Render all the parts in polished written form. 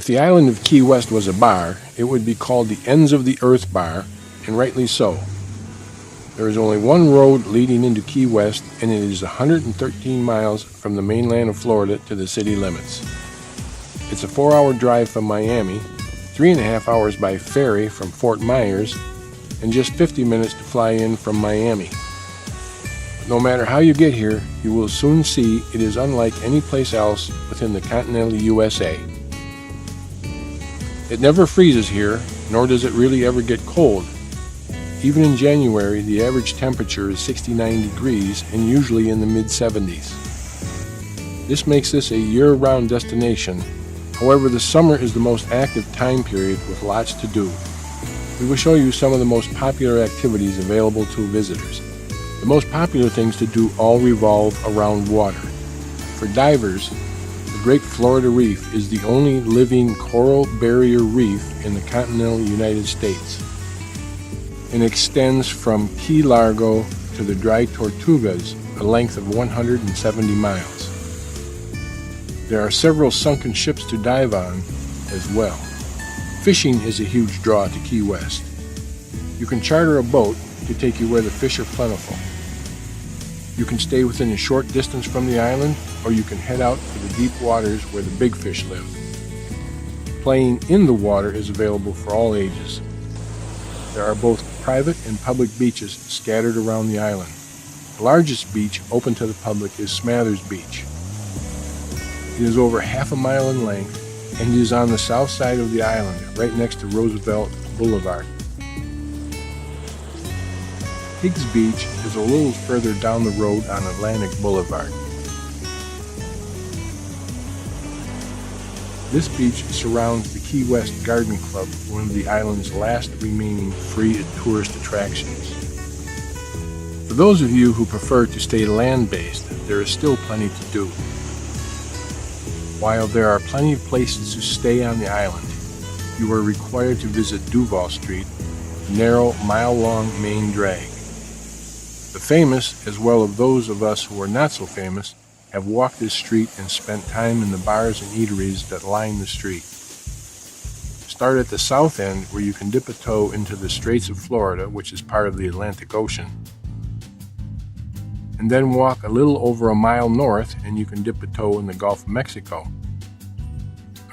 If the island of Key West was a bar, it would be called the Ends of the Earth Bar, and rightly so. There is only one road leading into Key West, and it is 113 miles from the mainland of Florida to the city limits. It's a 4-hour drive from Miami, 3.5 hours by ferry from Fort Myers, and just 50 minutes to fly in from Miami. No matter how you get here, you will soon see it is unlike any place else within the continental USA. It never freezes here, nor does it really ever get cold. Even in January, the average temperature is 69 degrees and usually in the mid-70s. This makes this a year-round destination. However, the summer is the most active time period with lots to do. We will show you some of the most popular activities available to visitors. The most popular things to do all revolve around water. For divers, the Great Florida Reef is the only living coral barrier reef in the continental United States and extends from Key Largo to the Dry Tortugas, a length of 170 miles. There are several sunken ships to dive on as well. Fishing is a huge draw to Key West. You can charter a boat to take you where the fish are plentiful. You can stay within a short distance from the island, or you can head out to the deep waters where the big fish live. Playing in the water is available for all ages. There are both private and public beaches scattered around the island. The largest beach open to the public is Smathers Beach. It is over half a mile in length and is on the south side of the island, right next to Roosevelt Boulevard. Higgs Beach is a little further down the road on Atlantic Boulevard. This beach surrounds the Key West Garden Club, one of the island's last remaining free tourist attractions. For those of you who prefer to stay land-based, there is still plenty to do. While there are plenty of places to stay on the island, you are required to visit Duval Street, the narrow, mile-long main drag. The famous, as well as those of us who are not so famous, have walked this street and spent time in the bars and eateries that line the street. Start at the south end, where you can dip a toe into the Straits of Florida, which is part of the Atlantic Ocean, and then walk a little over a mile north and you can dip a toe in the Gulf of Mexico.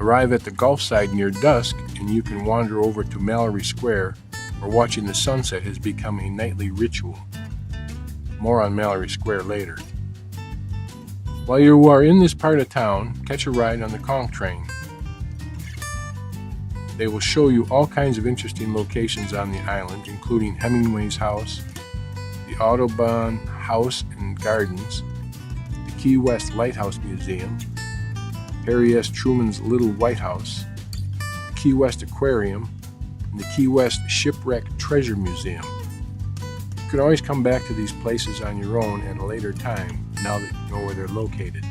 Arrive at the Gulf side near dusk and you can wander over to Mallory Square, where watching the sunset has become a nightly ritual. More on Mallory Square later. While you are in this part of town, catch a ride on the conch train. They will show you all kinds of interesting locations on the island, including Hemingway's house, the Audubon House and Gardens, the Key West Lighthouse Museum, Harry S. Truman's Little White House, the Key West Aquarium, and the Key West Shipwreck Treasure Museum. You can always come back to these places on your own at a later time, now that you know where they're located.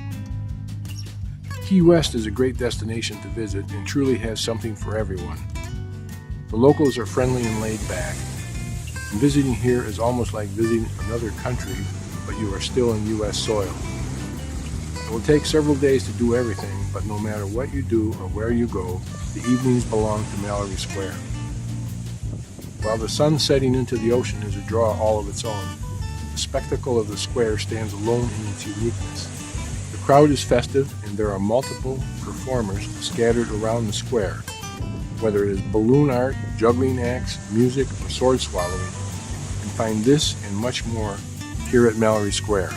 Key West is a great destination to visit and truly has something for everyone. The locals are friendly and laid back, and visiting here is almost like visiting another country, but you are still in U.S. soil. It will take several days to do everything, but no matter what you do or where you go, the evenings belong to Mallory Square. While the sun setting into the ocean is a draw all of its own, the spectacle of the square stands alone in its uniqueness. The crowd is festive, and there are multiple performers scattered around the square. Whether it is balloon art, juggling acts, music, or sword swallowing, you can find this and much more here at Mallory Square.